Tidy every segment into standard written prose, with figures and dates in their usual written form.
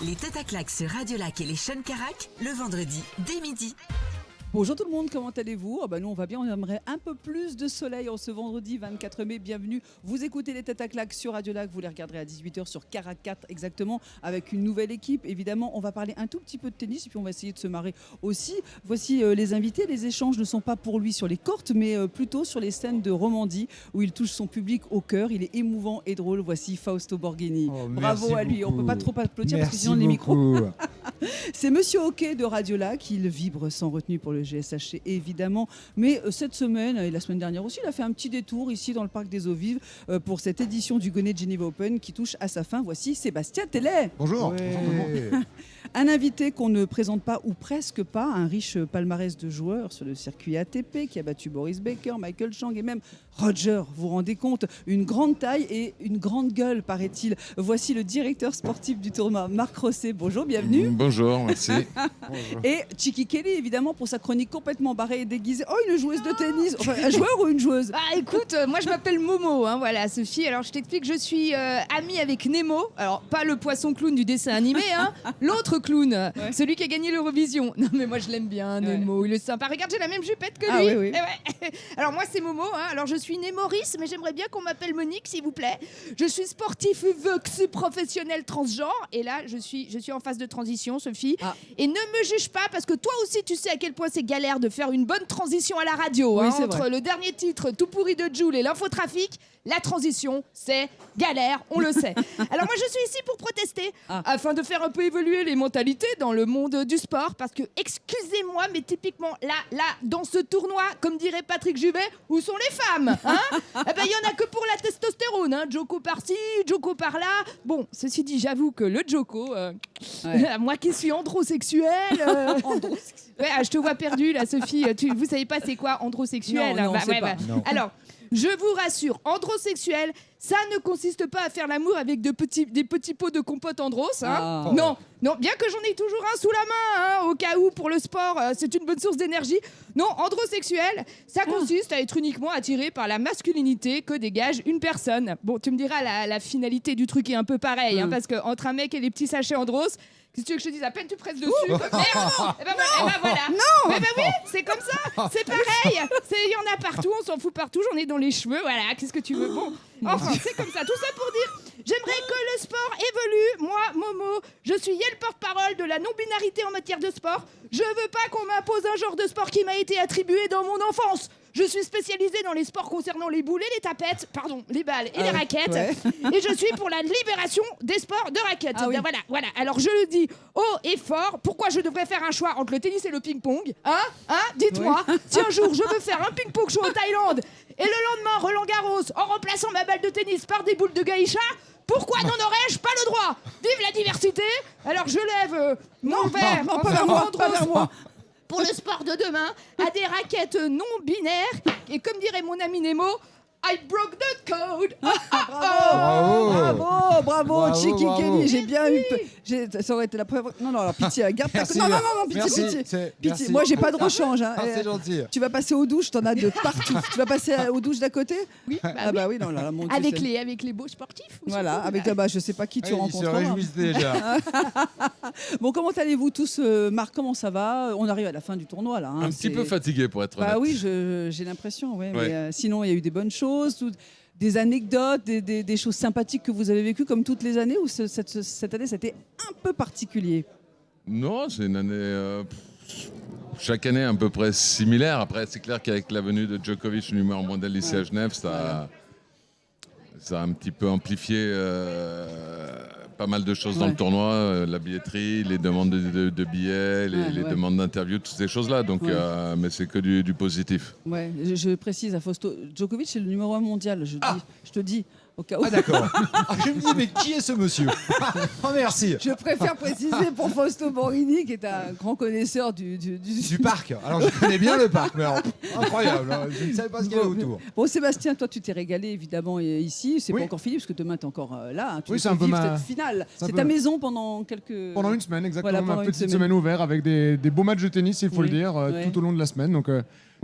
Les têtes à claques sur Radio Lac et les Sean Carac, le vendredi dès midi. Bonjour tout le monde, comment allez-vous? Nous on va bien, on aimerait un peu plus de soleil en ce vendredi 24 mai, bienvenue. Vous écoutez les têtes à claques sur Radio Lac, vous les regarderez à 18h sur Carac 4 exactement, avec une nouvelle équipe. Évidemment, on va parler un tout petit peu de tennis et puis on va essayer de se marrer aussi. Voici les invités, les échanges ne sont pas pour lui sur les courtes, mais plutôt sur les scènes de Romandie, où il touche son public au cœur, il est émouvant et drôle. Voici Fausto Borghini. Bravo à lui, beaucoup. On ne peut pas trop applaudir parce que sinon les micros... C'est Monsieur Hockey de Radio Lac, il vibre sans retenue pour le GSHC évidemment, mais cette semaine et la semaine dernière aussi, il a fait un petit détour ici dans le parc des Eaux Vives pour cette édition du Gonnet Geneva Open qui touche à sa fin. Voici Sébastien Tellet. Bonjour. Ouais. Bonjour tout le monde. Un invité qu'on ne présente pas ou presque pas, un riche palmarès de joueurs sur le circuit ATP qui a battu Boris Becker, Michael Chang et même Roger, vous vous rendez compte, une grande taille et une grande gueule paraît-il. Voici le directeur sportif du tournoi, Marc Rosset. Bonjour, bienvenue. Bonjour, merci. Bonjour. Et Chiki Kelly évidemment pour sa chronique complètement barrée et déguisée. Oh, une joueuse de tennis, enfin, un joueur ou une joueuse? Écoute, moi je m'appelle Momo, voilà Sophie. Alors je t'explique, je suis amie avec Nemo. Alors pas le poisson clown du dessin animé, l'autre clown, celui qui a gagné l'Eurovision. Non mais moi je l'aime bien, Nemo, il est sympa. Regarde, j'ai la même jupette que lui. Oui. Alors moi c'est Momo, alors je suis née Maurice, mais j'aimerais bien qu'on m'appelle Monique s'il vous plaît. Je suis sportif professionnel transgenre et là je suis en phase de transition, Sophie. Et ne me juge pas parce que toi aussi tu sais à quel point c'est galère de faire une bonne transition à la radio, entre vrai. le dernier titre tout pourri de Jul et l'infotrafic. La transition, c'est galère, on le sait. Alors moi, je suis ici pour protester, afin de faire un peu évoluer les mentalités dans le monde du sport, parce que, excusez-moi, mais typiquement, là, dans ce tournoi, comme dirait Patrick Juvet, où sont les femmes il y en a que pour la testostérone, Joko par-ci, Joko par-là. Bon, ceci dit, j'avoue que le Joko, moi qui suis androsexuelle... je te vois perdue, là, Sophie. Vous savez pas c'est quoi androsexuel? Non, c'est pas. Non. Alors... Je vous rassure, androsexuel, ça ne consiste pas à faire l'amour avec des petits pots de compote andros. Non, bien que j'en ai toujours un sous la main, au cas où pour le sport, c'est une bonne source d'énergie. Non, androsexuel, ça consiste à être uniquement attiré par la masculinité que dégage une personne. Bon, tu me diras, la finalité du truc est un peu pareille, parce qu'entre un mec et les petits sachets andros, qu'est-ce que tu veux que je te dise? À peine tu presses dessus. Voilà. Non. Mais oui, c'est comme ça. C'est pareil. Il y en a partout. On s'en fout partout. J'en ai dans les cheveux. Voilà. Qu'est-ce que tu veux? Bon. Enfin, c'est comme ça. Tout ça pour dire, j'aimerais que le sport évolue. Moi, Momo, je suis le porte-parole de la non-binarité en matière de sport. Je veux pas qu'on m'impose un genre de sport qui m'a été attribué dans mon enfance. Je suis spécialisée dans les sports concernant les boulets, les tapettes, les balles et les raquettes. Et je suis pour la libération des sports de raquettes. Voilà. Alors je le dis haut et fort. Pourquoi je devrais faire un choix entre le tennis et le ping-pong? Dites-moi. Si un jour je veux faire un ping-pong show en Thaïlande et le lendemain Roland Garros en remplaçant ma balle de tennis par des boules de geisha, pourquoi n'en aurais-je pas le droit? Vive la diversité. Alors je lève mon verre pas vers moi. pour le sport de demain à des raquettes non binaires et comme dirait mon ami Nemo, I broke the code. Bravo, Chiki Kelly, j'ai bien eu ça aurait été la première fois. Non, alors pitié, garde ta pitié. Moi j'ai pas de rechange. C'est gentil. Tu vas passer aux douches, t'en as de partout. Tu vas passer aux douches d'à côté? Oui. Oui, non, là, mon Dieu, avec les beaux sportifs. Voilà, avec je sais pas qui tu rencontres. Ils se réjouissent déjà. Bon, comment allez-vous tous? Marc, comment ça va? On arrive à la fin du tournoi là. Un petit peu fatigué pour être honnête. Oui, j'ai l'impression. Mais sinon, il y a eu des bonnes choses. Des anecdotes, des choses sympathiques que vous avez vécues comme toutes les années, ou cette année c'était un peu particulier? Non, c'est une année chaque année à peu près similaire. Après, c'est clair qu'avec la venue de Djokovic, numéro mondial ici à Genève, ça a un petit peu amplifié pas mal de choses dans le tournoi, la billetterie, les demandes de billets, les demandes d'interviews, toutes ces choses-là. Donc, mais c'est que du positif. Ouais, je précise à Fausto, Djokovic c'est le numéro 1 mondial, je te dis. Au cas où. D'accord. Je me dis, mais qui est ce monsieur? Merci. Je préfère préciser pour Fausto Borghini, qui est un grand connaisseur du parc. Alors, je connais bien le parc, mais alors, incroyable. Je ne savais pas ce qu'il y avait autour. Bon, Sébastien, toi, tu t'es régalé, évidemment, ici. C'est pas encore fini, parce que demain, tu es encore là. Tu c'est un peu cette finale. C'est ta maison pendant quelques... Pendant une semaine, exactement. Voilà, ma petite semaine ouverte avec des beaux matchs de tennis, il faut le dire, tout au long de la semaine. Donc,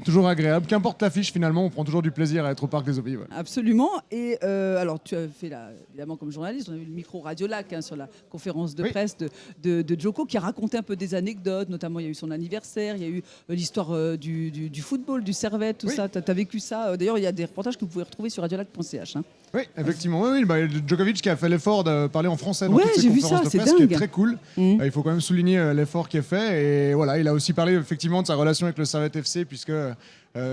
toujours agréable. Qu'importe l'affiche, finalement, on prend toujours du plaisir à être au Parc des Ovies. Ouais. Absolument. Et alors, tu as fait, là, évidemment, comme journaliste, on a eu le micro Radio Lac sur la conférence de presse de Djoko, qui a raconté un peu des anecdotes. Notamment, il y a eu son anniversaire, il y a eu l'histoire du football, du Servette, tout ça. Tu as vécu ça. D'ailleurs, il y a des reportages que vous pouvez retrouver sur radiolac.ch. Oui, effectivement. Oui, Djokovic qui a fait l'effort de parler en français dans Ouais, toutes ses j'ai vu conférences ça, de c'est presse, ce qui est dingue. très cool. Il faut quand même souligner l'effort qui est fait. Et voilà, il a aussi parlé effectivement de sa relation avec le Servette FC, puisque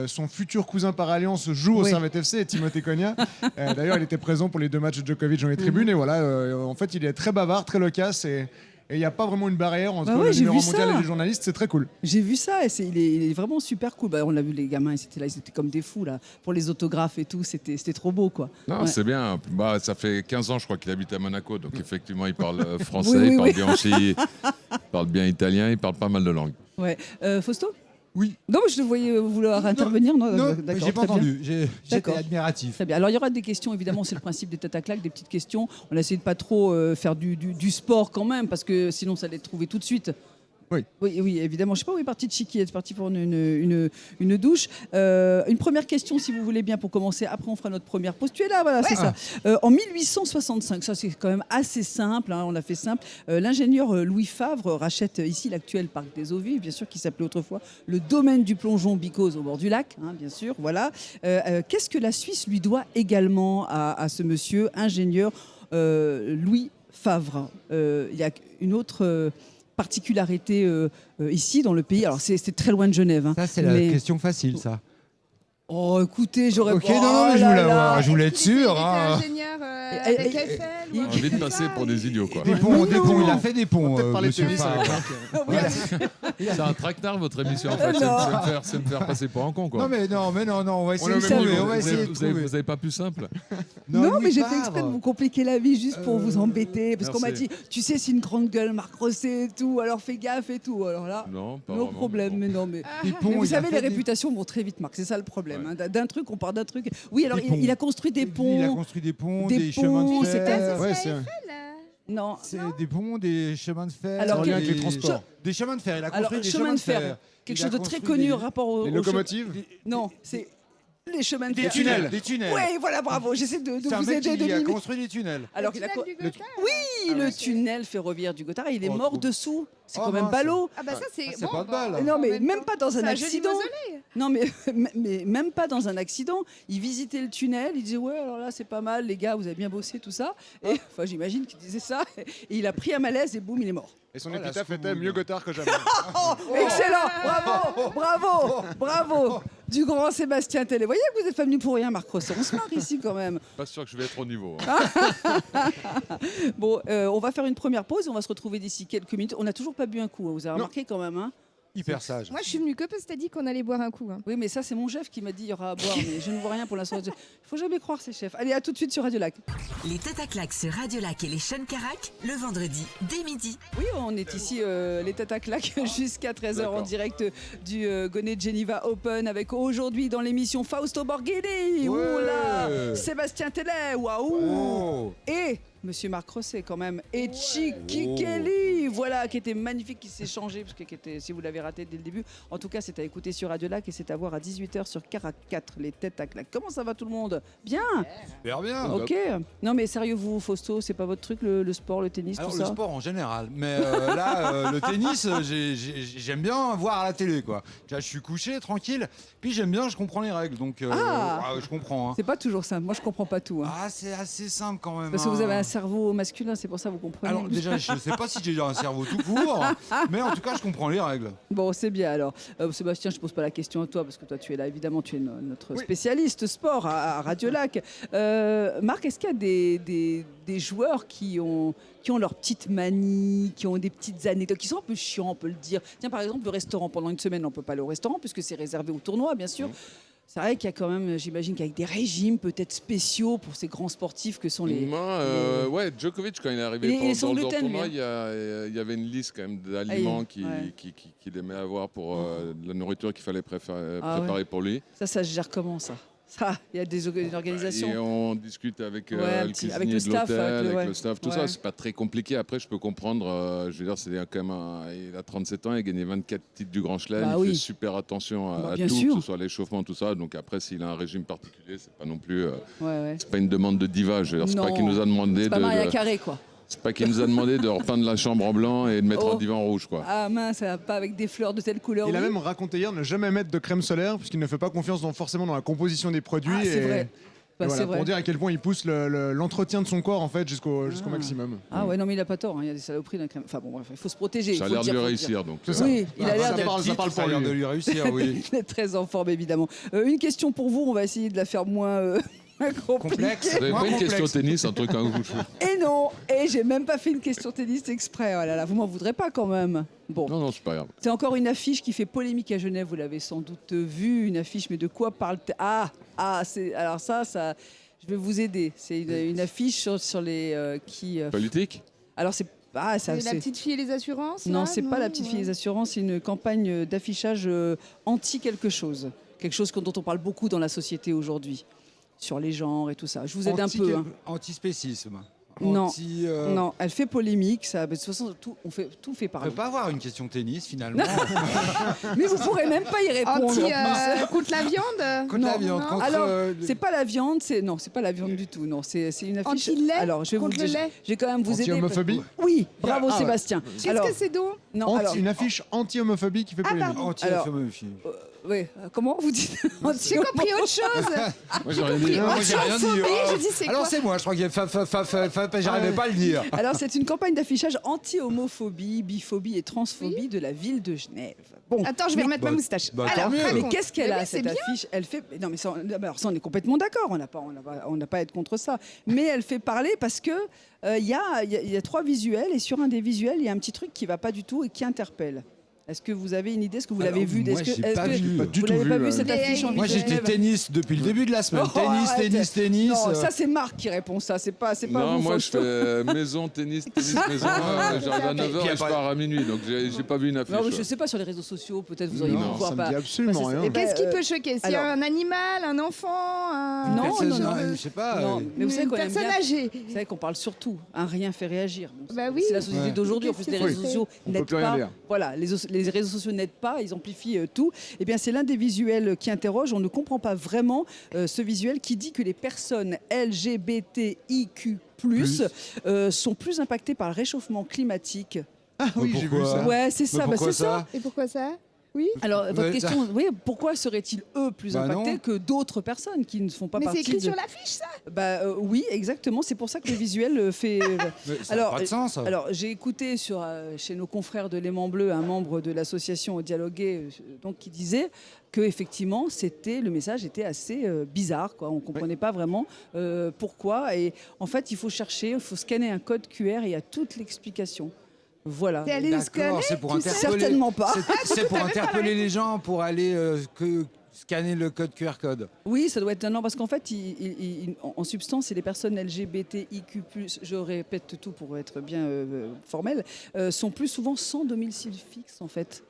son futur cousin par alliance joue au Servette FC, Timothée Cogna. D'ailleurs, il était présent pour les 2 matchs de Djokovic dans les tribunes. Et voilà, en fait, il est très bavard, très loquace. Et il n'y a pas vraiment une barrière entre le numéro mondial et les journalistes, c'est très cool. J'ai vu ça, et il est vraiment super cool. On l'a vu, les gamins, ils étaient comme des fous là, pour les autographes et tout, c'était trop beau quoi. Non, c'est bien. Ça fait 15 ans, je crois, qu'il habite à Monaco, donc effectivement, il parle français, Oui, il parle oui. bien aussi, il parle bien italien, il parle pas mal de langues. Ouais. Fausto? Oui. Non, mais je te voyais vouloir intervenir. Non, d'accord, j'ai pas très bien. entendu. J'étais D'accord. admiratif. Très bien. Alors, il y aura des questions, évidemment, c'est le principe des têtes à claques, des petites questions. On a essayé de pas trop faire du sport quand même, parce que sinon, ça allait te trouver tout de suite. Oui, évidemment. Je ne sais pas où est parti Chiki. Elle est partie pour une douche. Une première question, si vous voulez bien, pour commencer. Après, on fera notre première pause. Tu es là, voilà, c'est ça. En 1865, ça c'est quand même assez simple. On a fait simple. L'ingénieur Louis Favre rachète ici l'actuel parc des Eaux-Vives, bien sûr, qui s'appelait autrefois le domaine du plongeon Bicose au bord du lac, bien sûr. Voilà. Qu'est-ce que la Suisse lui doit également à ce monsieur ingénieur Louis Favre? Il y a une autre particularité ici dans le pays. Alors c'est très loin de Genève. Ça, c'est la question facile, ça. Oh, écoutez, j'aurais Ok, non, mais je voulais avoir, je voulais être sûr. Il hein. était ingénieur avec Eiffel. On a envie de passer pour des idiots, quoi. Des ponts, il a fait des ponts, Peut-être parler de monsieur tennis Favre. avec C'est un tractard, votre émission, en fait. C'est me faire passer pour un con, quoi. Non, on va essayer On de est au même trouver. niveau. On va essayer de Vous trouver. avez pas plus simple. Non, mais j'ai fait Favre. exprès de vous compliquer la vie juste pour vous embêter. Parce qu'on m'a Merci. dit, tu sais, c'est une grande gueule, Marc Rosset et tout, alors fais gaffe et tout. Alors là, Non, pas no vraiment. problème. Bon. Mais non, mais. Des Mais ponts, vous il a savez, fait les des- réputations vont très vite, Marc. C'est ça le problème. Ouais. D'un truc, on part d'un truc. Oui, alors Des ponts. il a construit des ponts. Il a construit des ponts, Des des chemins ponts, de c'était fer. Ouais, c'est Non. C'est des ponts, des chemins de fer. Alors, en lien avec des- les transports. Des chemins de fer. Il a Alors, construit des chemin de fer. Quelque Il a chose de très construit connu des- au rapport au. Les au locomotives. Non, c'est les chemins de Des fer. tunnels. Des tunnels. Oui, voilà, bravo. J'essaie de C'est un vous mec aider. qui a de construit des tunnels. Alors qu'il a. Tunnel du Gothard. Oui, le tunnel ferroviaire du Gothard, il est Oh, mort trop. dessous. C'est Oh, quand même mince. ballot. Ah bah ça c'est c'est pas de balle. Non, en mais même temps, pas dans un c'est joli accident. mausolée. Non, mais même pas dans un accident. Il visitait le tunnel, il disait ouais, alors là c'est pas mal, les gars, vous avez bien bossé tout ça. Et enfin, j'imagine qu'il disait ça. Et il a pris un malaise et boum, il est mort. Et son Oh, la épitaphe était scouille. mieux Gothard que jamais. Excellent, bravo, du grand Sébastien Tellet. Vous voyez que vous n'êtes pas venu pour rien, Marc Rosset. On se marre ici quand même. Pas sûr que je vais être au niveau. Bon, on va faire une première pause. On va se retrouver d'ici quelques minutes. On n'a toujours pas bu un coup. Vous avez remarqué quand même, hein? Hyper sage. Moi je suis venue que parce que t'as dit qu'on allait boire un coup. Oui, mais ça, c'est mon chef qui m'a dit il y aura à boire, mais je ne vois rien pour l'instant. Il faut jamais croire ces chefs. Allez, à tout de suite sur Radio Lac. Les têtes à claques sur Radio Lac et les Sean Carac, le vendredi, dès midi. Oui, on est ici, les têtes à claques, jusqu'à 13h en D'accord. direct du Gonnet Geneva Open, avec aujourd'hui dans l'émission Fausto Borghini, Ouais. oula, Sébastien Tellet, waouh, Oh. et Monsieur Marc Rosset quand même, et Chiki Kelly, voilà, qui était magnifique, qui s'est changé, parce que si vous l'avez raté dès le début, en tout cas c'est à écouter sur Radio Lac et c'est à voir à 18h sur Carac 4, les têtes à claques. Comment ça va tout le monde? Bien. Super bien. Ok. Non mais sérieux, vous, Fausto, c'est pas votre truc, le sport, le tennis, Alors tout le ça? sport en général, mais là le tennis j'aime bien voir à la télé quoi. Là, je suis couché tranquille, puis j'aime bien, je comprends les règles donc je comprends. Hein. C'est pas toujours simple, moi je comprends pas tout. Hein. Ah c'est assez simple quand même. Parce que vous hein. avez un cerveau masculin, c'est pour ça que vous comprenez. Alors déjà je sais pas si j'ai un cerveau tout court, mais en tout cas je comprends les règles. Bon, c'est bien alors. Sébastien, je pose pas la question à toi parce que toi tu es là, évidemment, tu es notre spécialiste sport à Radio Lac. Marc, est-ce qu'il y a des joueurs qui ont leur petite manie, qui ont des petites anecdotes, qui sont un peu chiants, on peut le dire. Tiens, par exemple, le restaurant, pendant une semaine, on peut pas aller au restaurant puisque c'est réservé au tournoi, bien sûr. C'est vrai qu'il y a quand même, j'imagine qu'avec des régimes peut-être spéciaux pour ces grands sportifs que sont les... Moi, ouais, Djokovic, quand il est arrivé Il est sans dans le gluten, tournoi, lui, il y avait une liste quand même d'aliments ouais. qu'il aimait avoir pour la nourriture qu'il fallait préparer Ah ouais. pour lui. Ça se gère comment, ça? Ça, il y a une organisation. Et on discute avec, Ouais, le avec cuisinier le de staff, l'hôtel, avec avec le staff, tout ouais. ça. C'est pas très compliqué. Après, je peux comprendre. Je veux dire, c'est quand même il a 37 ans, il a gagné 24 titres du Grand Chelem. Bah Il oui. fait super attention à bien tout, sûr. que ce soit l'échauffement, tout ça. Donc après, s'il a un régime particulier, c'est pas non plus. Ouais. C'est pas une demande de diva. Je veux dire, c'est pas Non. qu'il nous a demandé C'est pas Maria de. Carré, quoi. C'est pas qu'il nous a demandé de repeindre la chambre en blanc et de mettre Oh. un divan rouge, quoi. Ah mince, ça va pas avec des fleurs de telle couleur. Il a oui. même raconté hier ne jamais mettre de crème solaire puisqu'il ne fait pas confiance forcément dans la composition des produits. Ah, c'est et, vrai. et Bah, voilà, c'est vrai. pour dire à quel point il pousse l'entretien de son corps en fait jusqu'au Ah. maximum. Ah ouais, non, mais il a pas tort. hein. Il y a des saloperies d'un crème. Enfin bon, bref, il faut se protéger. Ça a faut l'air le de lui dire, faut le réussir, donc. C'est ça. Oui, il a l'air ça d'être parle, ça parle Ça a pour l'air lui. de lui réussir, oui. il est très en forme, évidemment. Une question pour vous, on va essayer de la faire moins compliquée. Complexe. Vous n'avez Moins pas une complexe. question tennis, un truc un coup. Et non, et j'ai même pas fait une question tennis exprès. Oh là là, vous m'en voudrez pas quand même. Bon, Non, c'est pas grave. c'est encore une affiche qui fait polémique à Genève, vous l'avez sans doute vu, une affiche, mais de quoi parle-t-elle? C'est alors ça, je vais vous aider. C'est une affiche sur les qui. Politique. Alors c'est ça, C'est la c'est- petite fille et les assurances Non, là, c'est pas la petite fille des assurances, c'est une campagne d'affichage anti quelque chose. Quelque chose dont on parle beaucoup dans la société aujourd'hui, sur les genres et tout ça. Je vous aide un peu. hein. Antispécisme. Non. On Non, elle fait polémique, ça. De toute façon, tout fait ne parler. peut pas avoir une question tennis finalement. Mais vous pourrez même pas y répondre. en Anti, plus. contre la viande Contre la Non, viande, non. contre. Alors, le- c'est pas la viande, c'est pas la viande du tout. Non, c'est une affiche. Anti-lait Alors, je vais vous contre le le dire. lait Je vais quand même vous aider. Anti-homophobie. Oui, bravo Ah ouais. Sébastien. Qu'est-ce Alors, que c'est donc non, alors, Une affiche anti-homophobie qui fait polémique. pardon. Anti-homophobie. ouais, comment vous dites J'ai compris autre chose. Moi, j'ai rien dit. Non, moi, j'ai rien dit. Anti-homophobie, je dis c'est Alors quoi c'est moi, je crois que j'arrivais pas à le dire. Alors, c'est une campagne d'affichage anti-homophobie, biphobie et transphobie de la ville de Genève. Bon, Attends, je vais remettre ma moustache. bah, tant Alors, mieux. raconte. mais qu'est-ce qu'elle Mais a oui, c'est cette bien. affiche? Elle fait non mais ça, alors ça on est complètement d'accord. On n'a pas à être contre ça. Mais elle fait parler parce que il y a 3 visuels et sur un des visuels il y a un petit truc qui va pas du tout et qui interpelle. Est-ce que vous avez une idée? Est-ce que vous l'avez Alors, vu? moi, j'ai pas vu. Pas du Vous tout l'avez vu. pas vu cette Mais- affiche en Moi ville de j'étais Genève? tennis depuis le début de la semaine. Oh, arrête. Tennis. Non, ça c'est Marc qui répond ça. C'est pas Non, vous. moi je Fausto. fais maison, tennis, maison. J'arrive à 9h Puis et je après- pars à minuit, donc j'ai pas vu une affiche. Non, mais je sais pas sur les réseaux sociaux. Peut-être vous auriez pu Non, voir ça me pas. dit absolument Bah, c'est- rien. eh ben, Qu'est-ce qui peut choquer? S'il y a alors- un animal, un enfant, un... Non, Personne, non, non. je sais pas. Non, mais vous savez une qu'on aime personne bien. âgée. Vous savez qu'on parle surtout. Un rien fait réagir. Bon, Bah oui. C'est la société Ouais. d'aujourd'hui. En plus, Qu'est-ce les que réseaux c'est sociaux On peut n'aident plus rien pas. dire. Voilà, les réseaux sociaux n'aident pas, ils amplifient tout. Eh bien, c'est l'un des visuels qui interroge. On ne comprend pas vraiment ce visuel qui dit que les personnes LGBTIQ+, sont plus impactées par le réchauffement climatique. Ah oui, j'ai vu ça. Ouais, c'est Mais ça. Bah, pourquoi c'est ça. Et pourquoi ça? Oui. Alors, votre Ouais, question, oui, pourquoi seraient-ils eux plus Bah impactés non. que d'autres personnes qui ne font pas Mais partie c'est écrit de... sur l'affiche, ça? Oui, exactement. C'est pour ça que le visuel fait. Mais ça Alors, n'a pas de sens. Alors, j'ai écouté chez nos confrères de l'Aimant Bleu un membre de l'association Dialoguer donc, qui disait que effectivement, le message était assez bizarre. Quoi. On ne comprenait pas vraiment pourquoi. Et en fait, il faut chercher, il faut scanner un code QR et il y a toute l'explication. Voilà. T'es allé le scanner? D'accord, c'est pour tu sais interpeller. Certainement pas. C'est pour interpeller les gens, pour aller scanner le code QR code. Oui, ça doit être un an parce qu'en fait, en substance, c'est les personnes LGBTIQ+, je répète tout pour être bien formel, sont plus souvent sans domicile fixe en fait.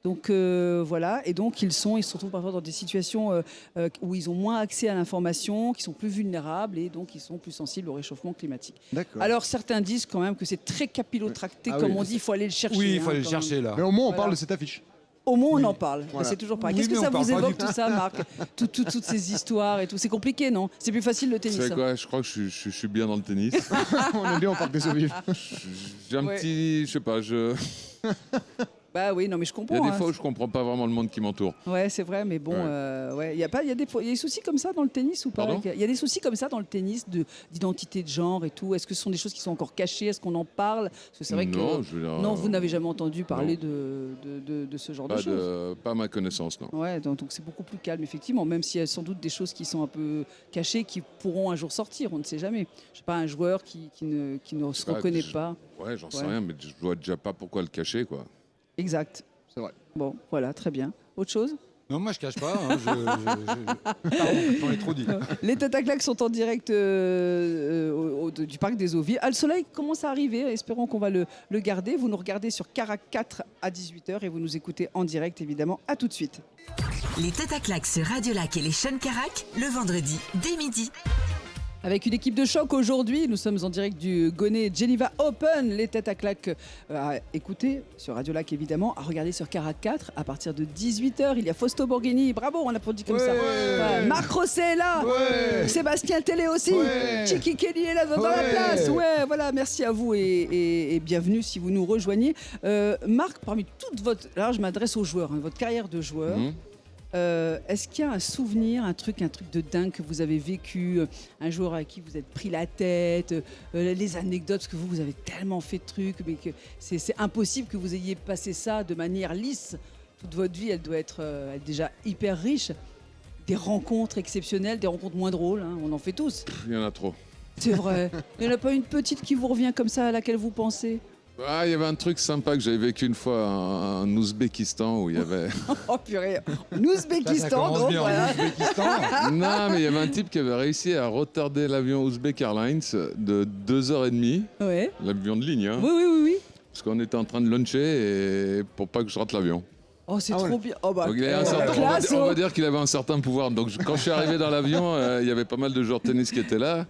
Donc voilà, et donc ils se retrouvent parfois dans des situations où ils ont moins accès à l'information, qui sont plus vulnérables et donc ils sont plus sensibles au réchauffement climatique. D'accord. Alors certains disent quand même que c'est très capillotracté, Ah comme oui. on dit, il faut aller le chercher. Oui, il faut aller le quand chercher même. là. Mais au moins, on Voilà. parle de cette affiche. Au moins on Oui. en parle, Voilà. c'est toujours pareil. Oui, Qu'est-ce que mais ça on parle vous pas évoque du- tout ça, Marc toutes ces histoires et tout, c'est compliqué, non? C'est plus facile le Tu tennis. sais hein. quoi, je crois que je suis bien dans le tennis. On est bien au parc des eaux vives. J'ai un Ouais. petit, je sais pas, Bah oui, non mais je il y a comprends. des hein. fois où je comprends pas vraiment le monde qui m'entoure. Ouais, c'est vrai, mais bon, Ouais. ouais. Il y a des soucis comme ça dans le tennis ou pas? Pardon Il y a des soucis comme ça dans le tennis d'identité de genre et tout. Est-ce que ce sont des choses qui sont encore cachées? Est-ce qu'on en parle? Parce que c'est vrai Non, que je veux dire, non, vous n'avez jamais entendu parler non. de ce genre Pas de choses. pas à ma connaissance, non. Ouais, donc c'est beaucoup plus calme, effectivement, même s'il y a sans doute des choses qui sont un peu cachées, qui pourront un jour sortir, on ne sait jamais. Je sais pas, un joueur qui ne se pas, reconnaît je- pas. Ouais, j'en sais Ouais. rien, mais je vois déjà pas pourquoi le cacher, quoi. Exact. C'est vrai. Bon, voilà, très bien. Autre chose? Non, moi je cache pas. Pardon, j'en ai trop dit. Les Têtes à claques sont en direct du Parc des Eaux Vives. Ah, le soleil commence à arriver. Espérons qu'on va le garder. Vous nous regardez sur Carac 4 à 18h et vous nous écoutez en direct, évidemment. À tout de suite. Les Têtes à claques sur Radio Lac et les Sean Carac, le vendredi dès midi. Avec une équipe de choc aujourd'hui, nous sommes en direct du Gonnet Geneva Open. Les Têtes à claques à écouter sur Radio Lac évidemment, à regarder sur Carac 4 à partir de 18h. Il y a Fausto Borghini, bravo, on applaudit comme ça. Marc Rosset est là, Sébastien Télé aussi, Chiki Kelly est là dans la place. Ouais, voilà, merci à vous et bienvenue si vous nous rejoignez. Marc, parmi toute votre... Alors je m'adresse aux joueurs, votre carrière de joueur. Est-ce qu'il y a un souvenir, un truc de dingue que vous avez vécu, un joueur à qui vous êtes pris la tête, les anecdotes, parce que vous avez tellement fait de trucs, mais que c'est impossible que vous ayez passé ça de manière lisse. Toute votre vie, elle doit être déjà hyper riche. Des rencontres exceptionnelles, des rencontres moins drôles, hein, on en fait tous. Il y en a trop. C'est vrai. Il n'y en a pas une petite qui vous revient comme ça, à laquelle vous pensez? Il y avait un truc sympa que j'avais vécu une fois en Ouzbékistan où il y avait... Oh purée, en Ouzbékistan, donc bien, voilà. Ouzbékistan. Non, mais il y avait un type qui avait réussi à retarder l'avion Ouzbek Airlines de 2h30, Ouais. l'avion de ligne, hein, Oui. parce qu'on était en train de luncher et pour pas que je rate l'avion. Oh, c'est trop bien. Oh, bah, Donc, il avait un certain- classe, on va dire qu'il avait un certain pouvoir. Donc quand je suis arrivé dans l'avion, il y avait pas mal de joueurs de tennis qui étaient là.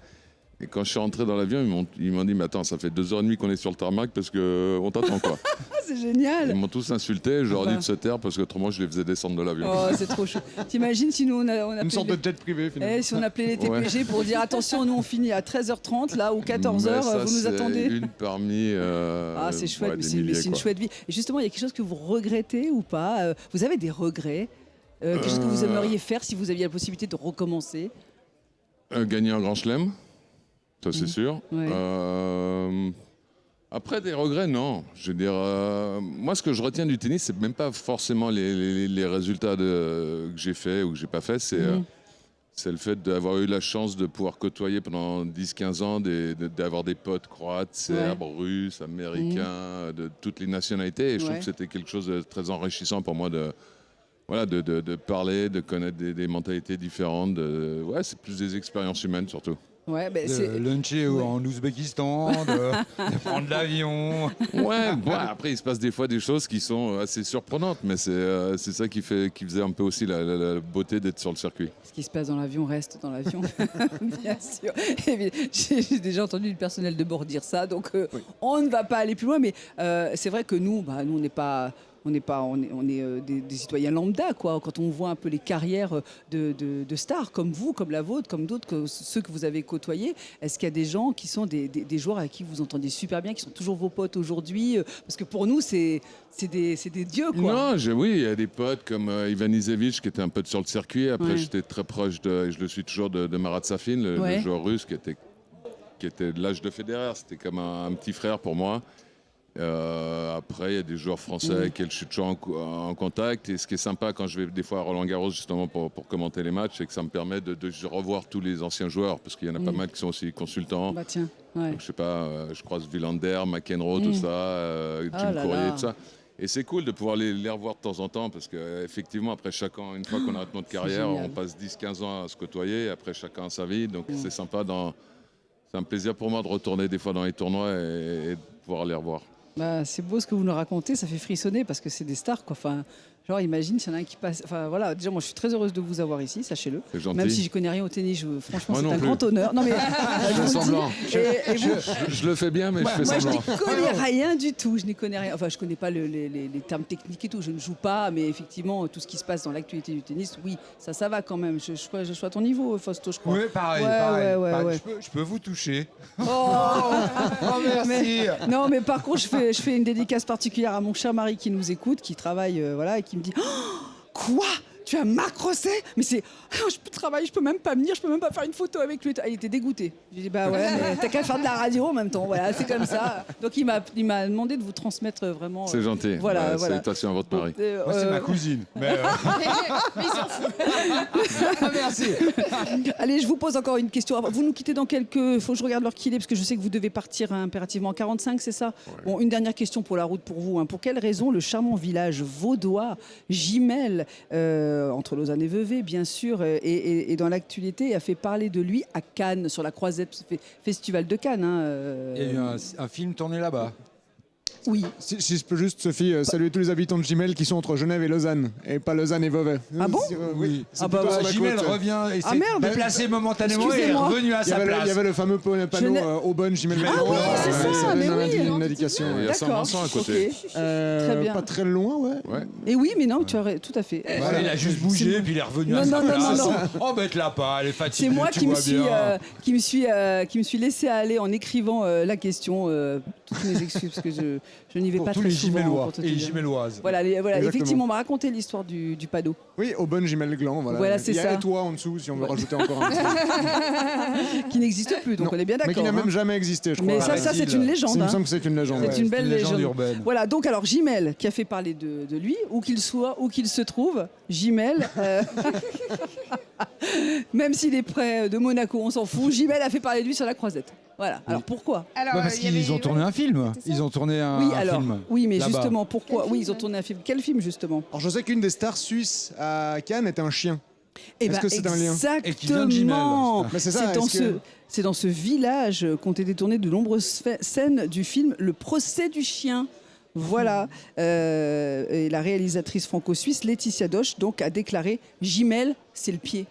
Et quand je suis rentré dans l'avion, ils m'ont dit, mais attends, ça fait 2h30 qu'on est sur le tarmac parce qu'on t'attend quoi. c'est génial. Ils m'ont tous insulté, je leur ai dit de se taire parce qu'autrement je les faisais descendre de l'avion. Oh, c'est trop chaud. T'imagines si nous on appelait Une sorte de jet privé finalement. si on appelait les TPG pour dire attention, nous on finit à 13h30 là ou 14h, Mais ça, vous nous c'est attendez. une parmi. C'est chouette, ouais, mais des c'est milliers, une quoi. chouette vie. Et justement, il y a quelque chose que vous regrettez ou pas? Vous avez des regrets? Quelque chose que vous aimeriez faire si vous aviez la possibilité de recommencer? Gagner un grand chelem, ça c'est sûr. Ouais. Après, des regrets, non. Je veux dire, moi, ce que je retiens du tennis, c'est même pas forcément les résultats que j'ai fait ou que j'ai pas fait. C'est le fait d'avoir eu la chance de pouvoir côtoyer pendant 10-15 ans, d'avoir des potes croates, serbes, russes, américains, de toutes les nationalités. Et je trouve que c'était quelque chose de très enrichissant pour moi de parler, de connaître des mentalités différentes. C'est plus des expériences humaines surtout. Ouais, ben, De luncher en Ouzbékistan, de prendre l'avion. Après, il se passe des fois des choses qui sont assez surprenantes, mais c'est ça qui faisait un peu aussi la beauté d'être sur le circuit. Ce qui se passe dans l'avion reste dans l'avion, bien sûr. J'ai déjà entendu le personnel de bord dire ça, donc on ne va pas aller plus loin. Mais c'est vrai que nous, on n'est pas... On est des citoyens lambda, quoi. Quand on voit un peu les carrières de stars comme vous, comme la vôtre, comme d'autres, ceux que vous avez côtoyés, est-ce qu'il y a des gens qui sont des joueurs avec qui vous entendez super bien, qui sont toujours vos potes aujourd'hui? Parce que pour nous, c'est des dieux, quoi. Non, oui, il y a des potes comme Ivan Izevich qui était un pote sur le circuit. Après, j'étais très proche et je le suis toujours de Marat Safin, le joueur russe qui était de l'âge de Federer. C'était comme un petit frère pour moi. Après, il y a des joueurs français avec lesquels je suis toujours en contact. Et ce qui est sympa quand je vais des fois à Roland-Garros justement pour commenter les matchs, c'est que ça me permet de revoir tous les anciens joueurs, parce qu'il y en a pas mal qui sont aussi consultants. Bah tiens, ouais. Donc, je sais pas, je croise Villander, McEnroe, tout ça, Jim Courier, tout ça. Et c'est cool de pouvoir les revoir de temps en temps, parce qu'effectivement, après chacun, une fois qu'on arrête notre carrière, on passe 10-15 ans à se côtoyer, après chacun a sa vie. Donc c'est sympa, c'est un plaisir pour moi de retourner des fois dans les tournois et de pouvoir les revoir. Bah, c'est beau ce que vous nous racontez, ça fait frissonner parce que c'est des stars, quoi. Enfin, genre, imagine s'il y en a un qui passe. Enfin, voilà, déjà, moi, je suis très heureuse de vous avoir ici, sachez-le. C'est gentil. Même si je connais rien au tennis, franchement, Moi c'est non un plus. grand honneur. Non, mais Je fais semblant. Et vous, Je le fais bien, mais je fais moi, je semblant. n'y connais rien du tout. Je n'y connais rien. Enfin, je connais pas les termes techniques et tout. Je ne joue pas, mais effectivement, tout ce qui se passe dans l'actualité du tennis, oui, ça va quand même. Je crois que je suis à ton niveau, Fausto, je crois. Oui, pareil. Ouais. Je peux vous toucher. Oh, Merci. Non, mais par contre, je fais une dédicace particulière à mon cher mari qui nous écoute, qui travaille, et qui me dit quoi? Tu as Marc Rosset? Mais c'est. Je peux travailler, je peux même pas venir, je peux même pas faire une photo avec lui. Il était dégoûté. J'ai dit bah ouais, mais t'as qu'à faire de la radio en même temps. Voilà, c'est comme ça. Donc il m'a demandé de vous transmettre vraiment. C'est gentil. Voilà. Salutations à votre mari. Moi, c'est ma cousine. Mais Mais ils s'en foutent. merci. Allez, je vous pose encore une question. Vous nous quittez dans quelques. Faut que je regarde l'heure qu'il est parce que je sais que vous devez partir impérativement en 45, c'est ça? Bon, une dernière question pour la route pour vous. Pour quelle raison le charmant village vaudois Gimel entre Lausanne et Vevey, bien sûr, et dans l'actualité, a fait parler de lui à Cannes, sur la Croisette, festival de Cannes. Il y a eu un film tourné là-bas. Oui. Si je peux juste, Sophie, saluer tous les habitants de Gimel qui sont entre Genève et Lausanne, et pas Lausanne et Vevey. Ah bon? Oui. C'est Ah bah, plutôt sur la Gimel côte. revient et s'est merde. déplacé momentanément et est Excusez-moi. revenu à Il y sa avait, place. il y avait le fameux panneau Genève. Aubonne, Gimel. Ah oui, c'est ça, mais oui. Une indication. Il y a D'accord. Saint-Vincent à côté. Ok. Très bien. Pas très loin, ouais. Ouais. Et oui, mais non, tu as tout à fait. Voilà, il a juste bougé puis il est revenu à Non, sa non, non, place. non, non. Oh, bête là pas, elle est fatiguée. C'est moi tu qui me, vois suis, bien. qui me suis laissé aller en écrivant la question. Toutes mes excuses, parce que je n'y vais Pour pas tous très les souvent. Gimellois pour te et les dire. Gimelloises. Voilà, Exactement. effectivement, on m'a raconté l'histoire du panneau. Oui, Aubonne, Gimel, Gland. Voilà, c'est il y a ça. et toi en dessous, si on veut rajouter encore un petit. Qui n'existe plus, donc Non, on est bien d'accord. Mais qui n'a hein. même jamais existé, je crois. Mais ça, c'est paraît-il. une légende. Il me hein. semble que c'est une légende. C'est ouais. une belle légende légende. urbaine. Voilà, donc alors Gimel qui a fait parler de lui, où qu'il soit, où qu'il se trouve, Gimel, même s'il est près de Monaco, on s'en fout, Gimel a fait parler de lui sur la Croisette. Voilà, alors pourquoi? Alors, Ouais, parce il y avait- qu'ils ont tourné un film. c'était ça. Ils ont tourné un, Oui, un alors, film. oui, mais là-bas. justement, pourquoi? Quel Oui, film, ils ont tourné un film. Quel film, justement? Alors je sais qu'une des stars suisses à Cannes était un chien. Eh Est-ce ben, que c'est un lien? Et qui vient de Gimel. exactement. Mais c'est ça, dans est-ce que- c'est dans ce village qu'ont été tournées de nombreuses scènes du film Le procès du chien. Voilà. Et la réalisatrice franco-suisse Laetitia Doche donc a déclaré Gimel, c'est le pied.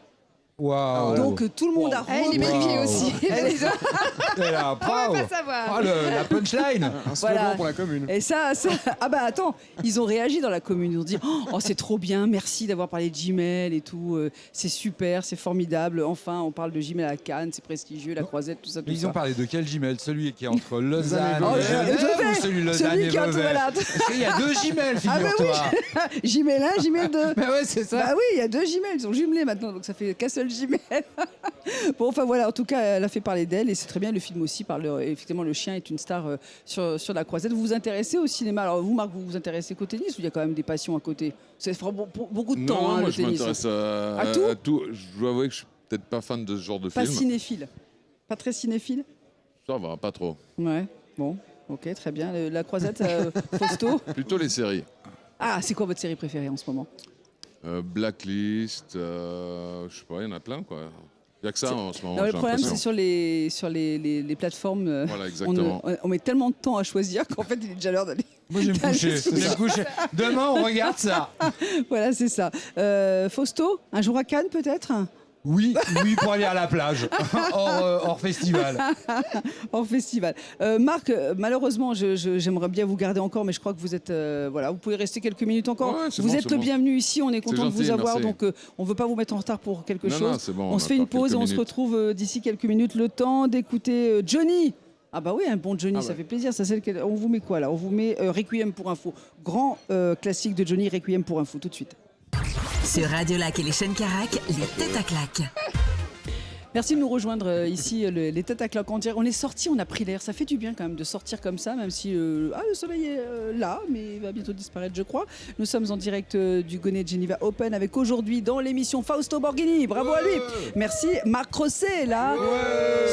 Waouh. Donc tout le monde a Ah, il est repris. magnifique aussi. Elle est- Et là, On bravo. va pas savoir. Ah, la punchline. Un slogan Voilà. pour la commune. Et ça, ah bah attends, ils ont réagi dans la commune, ils ont dit oh c'est trop bien, merci d'avoir parlé de Gimel et tout, c'est super, c'est formidable, enfin on parle de Gimel à Cannes, c'est prestigieux, la Croisette, tout ça, tout Ils ça. ont parlé de quel Gimel? Celui qui est entre Lausanne Oh, et Genève Vevey. ou celui de Lausanne Celui et qui est entre, Vevey? voilà. Parce qu'il y a deux Gimel, Ah bah figure-toi. Gimel 1, Gimel 2. Mais ouais, c'est ça. Bah oui, il y a deux Gimel, ils sont jumelés maintenant, donc ça fait qu'un seul Gimel. Bon, enfin voilà, en tout cas, elle a fait parler d'elle et c'est très bien. Le film aussi parle, effectivement, le chien est une star sur la Croisette. Vous vous intéressez au cinéma? Alors vous, Marc, vous vous intéressez qu'au tennis ou il y a quand même des passions à côté? C'est beaucoup de temps, Non, hein, moi le je tennis. m'intéresse À tout Je dois avouer que je suis peut-être pas fan de ce genre de Pas film. cinéphile. Pas très cinéphile? Ça va, pas trop. Ouais, bon, ok, très bien. La Croisette, Fausto. Plutôt les séries. Ah, c'est quoi votre série préférée en ce moment? Blacklist, je sais pas, il y en a plein quoi. Il n'y a que ça en ce moment. Non, le j'ai problème, c'est l'impression. sur les plateformes. Voilà, exactement. On met tellement de temps à choisir qu'en fait, il est déjà l'heure d'aller. Moi, je vais me coucher. Je vais me coucher. Demain, on regarde ça. Voilà, c'est ça. Fausto, un jour à Cannes peut-être? Oui, pour aller à la plage. hors festival. En festival. Marc, malheureusement, j'aimerais bien vous garder encore, mais je crois que vous êtes. Voilà, vous pouvez rester quelques minutes encore. Ouais, c'est vous bon, êtes c'est le bon. bienvenu ici, on est content de gentil, vous avoir, merci. donc on ne veut pas vous mettre en retard pour quelque Non, chose. non, c'est bon, on on se a fait une encore pause et quelques on se minutes. retrouve d'ici quelques minutes. Le temps d'écouter Johnny. Ah bah oui, un bon Johnny, Ah ça ouais. fait plaisir. Ça, on vous met quoi là? On vous met Requiem pour info. Grand classique de Johnny, Requiem pour info, tout de suite. Sur Radio Lac et les chaînes Carac, les têtes à claques. Merci de nous rejoindre ici, les têtes à claque en direct. On est sortis, on a pris l'air. Ça fait du bien quand même de sortir comme ça, même si le soleil est là, mais il va bientôt disparaître, je crois. Nous sommes en direct du Gonnet Geneva Open avec aujourd'hui dans l'émission Fausto Borghini. Bravo à lui. Merci. Marc Rosset, là.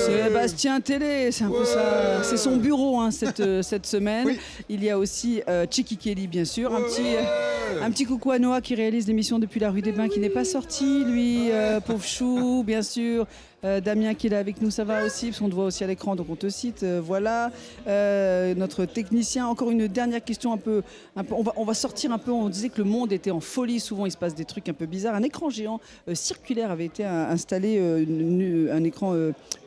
Sébastien Télé, c'est un peu ça. C'est son bureau hein, cette semaine. Oui. Il y a aussi Chiki Kelly, bien sûr. Un petit coucou à Noah qui réalise l'émission depuis la rue des Bains, qui n'est pas sorti, lui. Pauvre chou, bien sûr. Damien qui est là avec nous, ça va aussi, parce qu'on te voit aussi à l'écran, donc on te cite. Voilà. Notre technicien. Encore une dernière question un peu on va sortir un peu. On disait que le monde était en folie. Souvent, il se passe des trucs un peu bizarres. Un écran géant circulaire avait été installé, un écran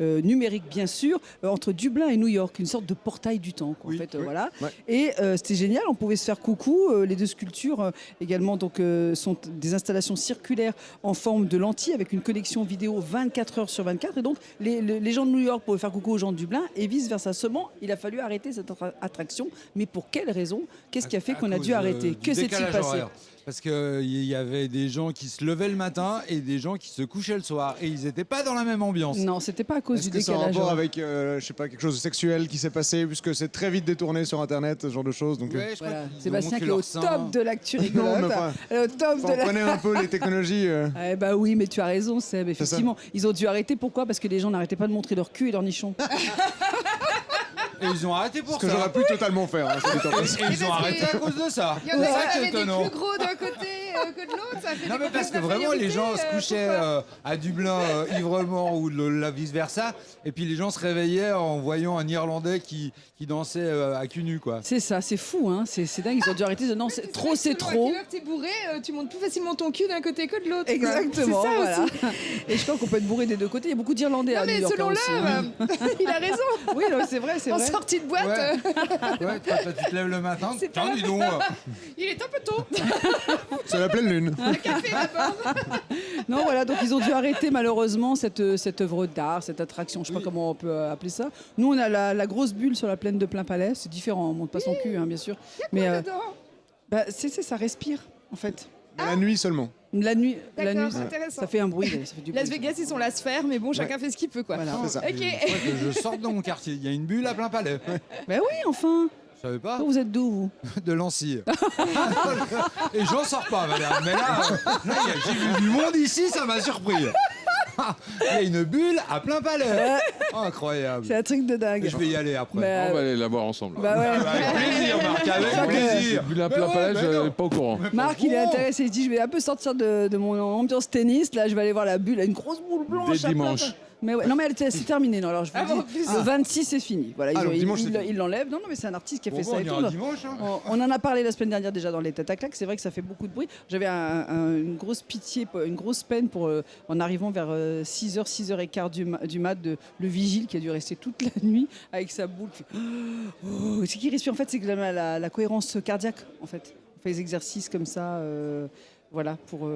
numérique, bien sûr, entre Dublin et New York, une sorte de portail du temps, quoi, en fait. Voilà. Ouais. Et c'était génial. On pouvait se faire coucou. Les deux sculptures également donc, sont des installations circulaires en forme de lentilles avec une connexion vidéo 24 heures sur 24. Et donc, les gens de New York pouvaient faire coucou aux gens de Dublin et vice-versa. Seulement, il a fallu arrêter cette attraction. Mais pour quelle raison? Qu'est-ce qui a fait qu'on a dû arrêter? Que s'est-il passé? Parce qu'il y avait des gens qui se levaient le matin et des gens qui se couchaient le soir. Et ils n'étaient pas dans la même ambiance. Non, c'était pas à cause Est-ce du que c'est en décalage. rapport avec, je sais pas, quelque chose de sexuel qui s'est passé, puisque c'est très vite détourné sur Internet, ce genre de choses. Donc, Ouais, je crois Voilà. qu'ils Sébastien ont qui est montré au leur sein. top de l'actu Non, rigolote. mais enfin, Au top de on la... connaît un peu les technologies. Eh bah oui, mais tu as raison, Seb. Effectivement, ils ont dû arrêter. Pourquoi? Parce que les gens n'arrêtaient pas de montrer leur cul et leur nichon. Et ils ont arrêté pour Ce que j'aurais ça. pu totalement faire. Hein, ça dit en passant. Et ils ont arrêté à cause de ça. Il y en C'est a ça qui qui est avaient des étonnant. plus gros d'un côté. que de l'autre. Ça fait Non, des mais parce que concours vraiment, les gens se d'infériorité, couchaient à Dublin ivre-mort ou la vice-versa. Et puis les gens se réveillaient en voyant un Irlandais qui dansait à cul nu, quoi. C'est ça, c'est fou, hein. C'est dingue, ils ont dû arrêter. Non, c'est trop, c'est selon trop. à quelle heure t'es bourré, tu montes plus facilement ton cul d'un côté que de l'autre. quoi. Exactement, C'est ça voilà. aussi. Et je crois qu'on peut être bourré des deux côtés. Il y a beaucoup d'Irlandais Non, à New mais York. selon hein, aussi, hein. l'heure, il a raison. Oui, non, c'est vrai, c'est En vrai. sortie de boîte, Ouais. Ouais, toi, tu te lèves le matin, C'est pas tiens, la dis donc. il est un peu tôt. C'est la pleine lune. Café d'abord. Non, voilà, donc ils ont dû arrêter malheureusement cette œuvre d'art, cette attraction, je sais pas comment on peut appeler ça. Nous, on a la grosse bulle sur la plaine de Plainpalais, c'est différent, on monte pas son cul, hein, bien sûr. Mais Dedans. ça respire, en fait. Mais la nuit seulement. La nuit, D'accord, c'est intéressant. ça fait un bruit, ça fait du Las bruit. Vegas, ils sont la sphère, mais bon, chacun fait ce qu'il peut, quoi. Voilà. C'est ça. Ok. Il faudrait que je sorte de mon quartier. Il y a une bulle à plein palais. Ben oui, enfin. Je savais pas. Vous êtes d'où, vous? De Lancy. Et j'en sors pas, madame. Mais là, j'ai vu du monde ici, ça m'a surpris. Il y a une bulle à plein palais. Incroyable. C'est un truc de dingue. Je vais y aller après. Mais, On va aller la voir ensemble. bah ouais. Avec plaisir, Marc, avec crois que- plaisir. Vu la Mais plein ouais, palais, mais je non. suis pas au courant. Marc, il est bon. intéressé, il se dit je vais un peu sortir de mon ambiance tennis, là je vais aller voir la bulle, une grosse boule blanche. Dès à plein dimanche. palais. Mais ouais, non mais c'est terminé, non alors je vous Ah dis, bon, en plus. le 26 c'est fini. Voilà, Ah, donc dimanche, c'est il l'enlève. Non mais c'est un artiste qui a fait Bon, ça on et ira tout. dimanche. Hein. On en a parlé la semaine dernière déjà dans les têtes à claques. C'est vrai que ça fait beaucoup de bruit. J'avais une grosse pitié, une grosse peine pour en arrivant vers 6h, 6h15 du mat, le vigile qui a dû rester toute la nuit avec sa boule. Qui fait, oh, c'est qui respire en fait, c'est que la cohérence cardiaque en fait. On fait des exercices comme ça, voilà pour.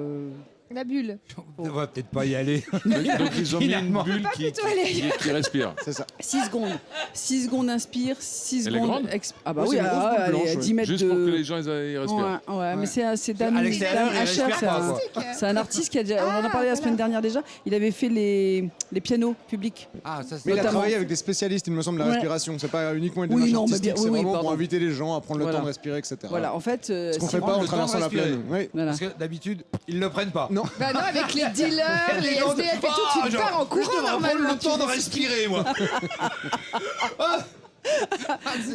La bulle. On va peut-être pas y aller. Donc ils ont mis une Finalement. bulle qui respire. C'est ça. 6 secondes. 6 secondes inspire, 6 Elle est secondes. grande Ah bah Oui, oui, c'est une grosse boule allez, blanche, 10 mètres Juste de. pour que les gens ils respirent. Ouais, mais c'est Dan À l'extérieur, il Asher, respire c'est pas, un, quoi. c'est un artiste qui a déjà, on en a parlé la semaine dernière déjà, il avait fait les pianos publics. Ah, ça Mais c'est il a Notamment. travaillé avec des spécialistes, il me semble, de la Ouais. respiration. C'est pas uniquement une Oui, démarche non, mais artistique, bien- c'est oui, vraiment pardon. pour inviter les gens à prendre le Voilà. temps de respirer, etc. Voilà, en fait, Ce qu'on si- fait pas prendre en le temps de traversant la respirer. plaine. Oui. voilà. Parce que d'habitude, ils le prennent pas. Non. Bah non, avec les dealers, les gens- SDF et tout, tu genre, pars en je courant devrais prendre normalement. le temps de respirer, moi.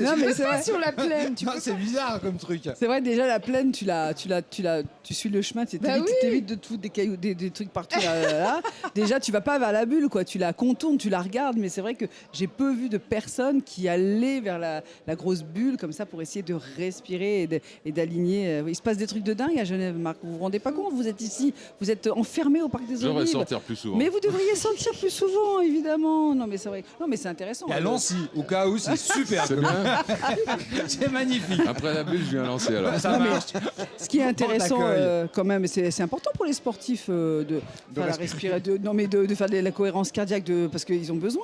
Non, mais c'est Pas vrai. sur la plaine, tu Ah, peux c'est bizarre comme truc. C'est vrai, déjà la plaine, tu suis le chemin, tu Bah oui. t'évites de tout, des cailloux, des trucs partout là. Déjà, tu vas pas vers la bulle, quoi. Tu la contournes, tu la regardes, mais c'est vrai que j'ai peu vu de personnes qui allaient vers la grosse bulle comme ça pour essayer de respirer et d'aligner. Il se passe des trucs de dingue à Genève, Marc. Vous vous rendez pas compte? Vous êtes ici, vous êtes enfermé au parc des Je devrais Olives. sortir plus souvent. Mais vous devriez sortir plus souvent, évidemment. Non, mais c'est vrai. Non, mais c'est intéressant. Et à Lancy, au cas où, c'est super. C'est bien. C'est magnifique. Après la bulle, je viens lancer alors. Ça marche. Ce qui est intéressant t'accueille. quand même, et c'est important pour les sportifs de faire la respirer, de faire de la cohérence cardiaque, parce qu'ils ont besoin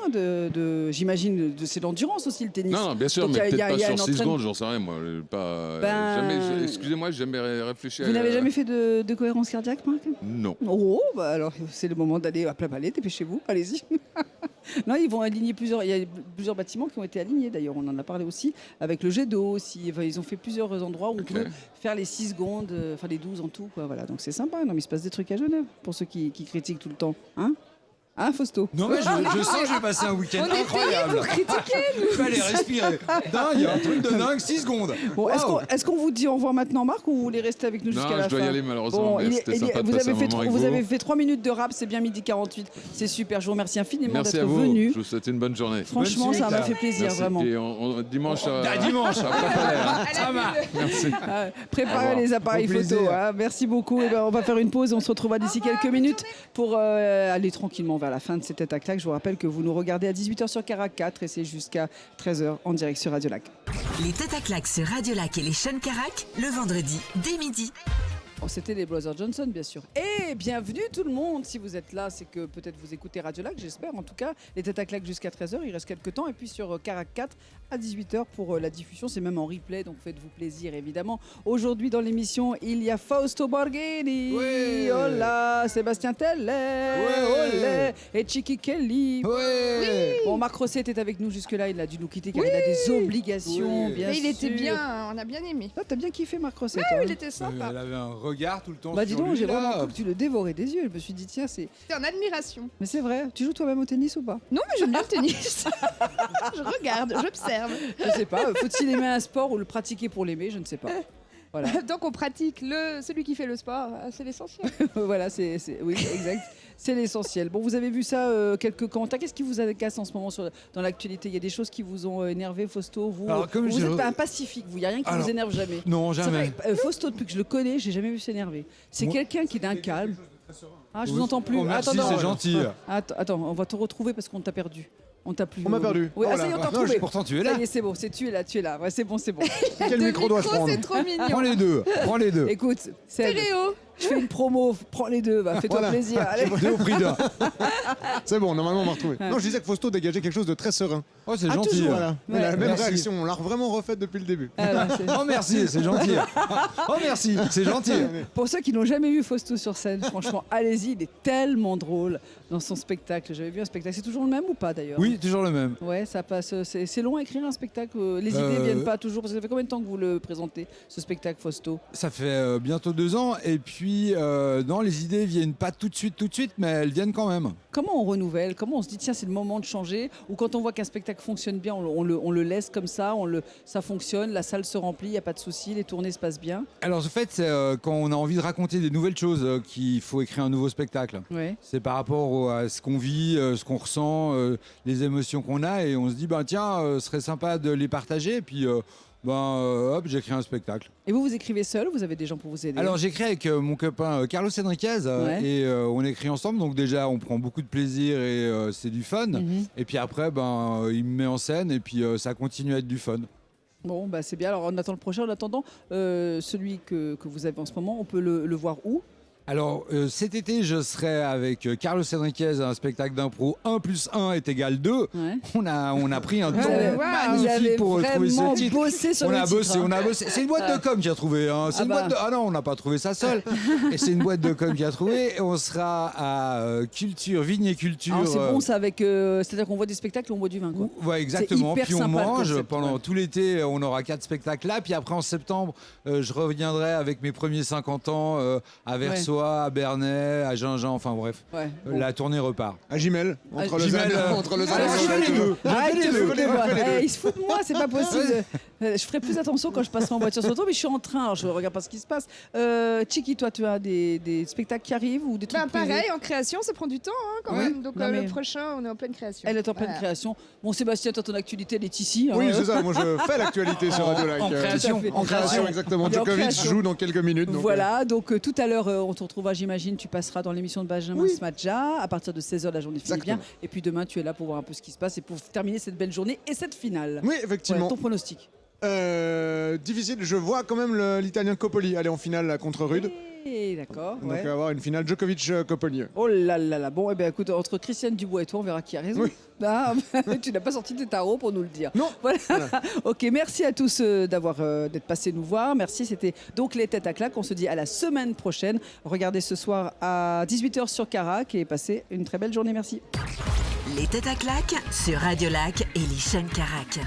j'imagine, c'est l'endurance aussi le tennis. Non, bien sûr, Donc, mais il y a- peut-être il y a pas un sur 6 entraînement. secondes, j'en sais rien, moi. Pas, Ben- excusez-moi, j'ai jamais réfléchi à... Vous n'avez jamais fait de cohérence cardiaque, Marc? Non. Oh, bah alors c'est le moment d'aller à plat balai, dépêchez-vous, allez-y. Non, ils vont aligner il y a plusieurs bâtiments qui ont été alignés d'ailleurs, on en a parlé aussi, avec le jet d'eau aussi. Enfin, ils ont fait plusieurs endroits où on peut faire les 6 secondes, enfin les 12 en tout, quoi, voilà. Donc c'est sympa, non mais il se passe des trucs à Genève pour ceux qui critiquent tout le temps. Hein, Fausto? Non, mais je sens que je vais passer un week-end On est payé incroyable. pour critiquer, Je vais aller respirer. Dingue, un truc de dingue, 6 secondes. Bon, Waouh. est-ce qu'on vous dit au revoir maintenant, Marc, ou vous voulez rester avec nous jusqu'à Non, la je dois fin? y aller malheureusement, mais c'était sympa de vous passer avez un fait moment avec vous vous. avez fait 3 minutes de rap, c'est bien midi 48. C'est super, je vous remercie infiniment Merci à d'être vous, venu. je vous souhaite une bonne journée. Franchement, Bonne ça suite, m'a là. fait plaisir, Merci. vraiment. Et dimanche, Dimanche. à Plainpalais, hein. Ça marche. Merci. Préparez les appareils Au photo. plaisir. Merci beaucoup. Eh ben, on va faire une pause et on se retrouvera d'ici quelques minutes pour aller tranquillement vers la fin de cette tête à claque. Je vous rappelle que vous nous regardez à 18h sur Carac 4 et c'est jusqu'à 13h en direct sur Radio Lac. Les têtes à claques sur Radio Lac et les Sean Carac, le vendredi dès midi. Oh, c'était les Brothers Johnson, bien sûr. Et bienvenue tout le monde. Si vous êtes là, c'est que peut-être vous écoutez Radio Lac, j'espère. En tout cas, les têtes à claques jusqu'à 13h, il reste quelques temps. Et puis sur Carac 4 à 18h pour la diffusion. C'est même en replay, donc faites-vous plaisir, évidemment. Aujourd'hui, dans l'émission, il y a Fausto Borghini. Ouais. Hola, Sébastien Tellet. Ouais. Olé. Et Chicky Kelly. Ouais. Bon, Marc Rosset est avec nous jusque-là. Il a dû nous quitter car il a des obligations, Oui. bien Mais sûr. il était bien, on a bien aimé. Ah, t'as bien kiffé, Marc Rosset. Ah, toi, il hein. était sympa. Elle avait un regard tout le temps Bah dis sur donc, lui, j'ai là. vraiment cru que tu le dévorais des yeux. Je me suis dit, tiens, c'est... C'était en admiration. Mais c'est vrai, tu joues toi-même au tennis ou pas? Non, mais j'aime bien le tennis. Je regarde, j'observe. Je sais pas, faut-il aimer un sport ou le pratiquer pour l'aimer? Je ne sais pas. Voilà. Donc on pratique celui qui fait le sport, c'est l'essentiel. Voilà, oui, exact. C'est l'essentiel. Bon, vous avez vu ça, quelques commentaires. Qu'est-ce qui vous agace en ce moment dans l'actualité? Il y a des choses qui vous ont énervé, Fausto? Vous êtes pas un pacifique, vous. Il n'y a rien qui vous énerve jamais. Non, jamais. C'est vrai, Fausto, depuis que je le connais, j'ai jamais vu s'énerver. C'est quelqu'un qui est d'un calme. Ah, je vous entends plus. Oh, merci, attends, c'est gentil. Attends, on va te retrouver parce qu'on t'a perdu. On t'a plus. On m'a perdu. Oui, Oh ça y est, on t'a Non, retrouvé. pourtant, tu es là. Ça y est, c'est bon. Tu es là. Ouais, c'est bon. Quel micro dois-je prendre? C'est trop mignon. Prends les deux. Écoute, Seb, Stéréo. je fais une promo. Prends les deux. Fais-toi Voilà. plaisir. Allez. Deux au prix d'un. C'est bon, normalement on m'a retrouvé. Non, je disais que Fausto dégageait quelque chose de très serein. Oh, c'est Ah, gentil. toujours. Voilà. Ouais. La même Merci. réaction, on l'a vraiment refaite depuis le début. Oh, merci, c'est gentil. Oh, merci, c'est gentil. Pour ceux qui n'ont jamais vu Fausto sur scène, franchement, allez-y, il est tellement drôle dans son spectacle. J'avais vu un spectacle. C'est toujours le même ou pas d'ailleurs? Oui, toujours le même. Ouais, ça passe. C'est long à écrire un spectacle. Les idées viennent pas toujours. Parce que ça fait combien de temps que vous le présentez, ce spectacle, Fausto? Ça fait bientôt 2 ans. Et puis, non, les idées viennent pas tout de suite, mais elles viennent quand même. Comment on renouvelle? Comment on se dit, tiens, c'est le moment de changer? Ou quand on voit qu'un spectacle fonctionne bien, on le laisse comme ça, ça fonctionne, la salle se remplit, il n'y a pas de souci, les tournées se passent bien? Alors, en fait, c'est quand on a envie de raconter des nouvelles choses qu'il faut écrire un nouveau spectacle. Ouais. C'est par rapport à ce qu'on vit, ce qu'on ressent, les émotions qu'on a. Et on se dit, tiens, ce serait sympa de les partager. Et puis, hop, j'écris un spectacle. Et vous écrivez seul ou vous avez des gens pour vous aider? Alors j'écris avec mon copain Carlos Enriquez Ouais. et on écrit ensemble, donc déjà on prend beaucoup de plaisir et c'est du fun. Et puis après il me met en scène et puis ça continue à être du fun. Bon, c'est bien. Alors on attend le prochain. En attendant, celui que vous avez en ce moment, on peut le voir où? Alors cet été je serai avec Carlos Enriquez à un spectacle d'impro 1 + 1 = 2. Ouais. On a pris un temps Vous avez magnifique pour trouver vraiment ce titre. bossé sur On le a titre, bossé, hein. on a bossé. C'est une boîte de com qui a trouvé. Hein. C'est Ah une bah. boîte de... Ah non, on n'a pas trouvé ça seul. Et c'est une boîte de com qui a trouvé. Et on sera à Culture, Vigne et Culture. Alors, c'est bon ça avec. C'est-à-dire qu'on voit des spectacles, on boit du vin, quoi. Ouais, exactement. hyper Puis on sympa, le mange concept, pendant ouais. tout l'été. On aura 4 spectacles là. Puis après en septembre, je reviendrai avec mes premiers 50 ans à Versoix, à Bernay, à Gingin. Enfin bref, Ouais. Bon. la tournée repart. À Gimel, entre Gimel, Lausanne je et fais les deux. Arrête Je fais de les deux. foutre de moi. Fais les deux. Il se fout de moi, c'est pas possible. Je ferai plus attention quand je passerai en voiture sur le tour, mais je suis en train, alors je regarde pas ce qui se passe. Chiki, toi, tu as des spectacles qui arrivent ou des trucs privés? Pareil, en création, ça prend du temps quand Ouais. même. Donc Non, mais- le prochain, on est en pleine création. Elle est en pleine Voilà. création. Bon, Sébastien, toi, ton actualité, elle est ici. Oui, hein. c'est ça, moi je fais l'actualité sur Radio Like. En création, tout à fait. En création, exactement. Il est en Djokovic création. joue dans quelques minutes. Donc, Voilà, donc tout à l'heure, on te retrouvera, j'imagine, tu passeras dans l'émission de Benjamin Oui. Smadja à partir de 16h, la journée finit Exactement. bien. Et puis demain, tu es là pour voir un peu ce qui se passe et pour terminer cette belle journée et cette finale. Oui, Ouais, effectivement. ton pronostic? Difficile, je vois quand même l'Italien Coppoli aller en finale là, contre Rude. D'accord. Donc ouais. il va y avoir une finale Djokovic-Coppoli. Oh là là là. Bon, eh bien, écoute, entre Christiane Dubois et toi, on verra qui a raison. Oui. Ah, tu n'as pas sorti tes tarots pour nous le dire. Non. Voilà. Ok, merci à tous d'être passés nous voir. Merci, c'était donc les têtes à claques. On se dit à la semaine prochaine. Regardez ce soir à 18h sur Carac et passez une très belle journée. Merci. Les têtes à claques sur Radio Lac et les chaînes Carac.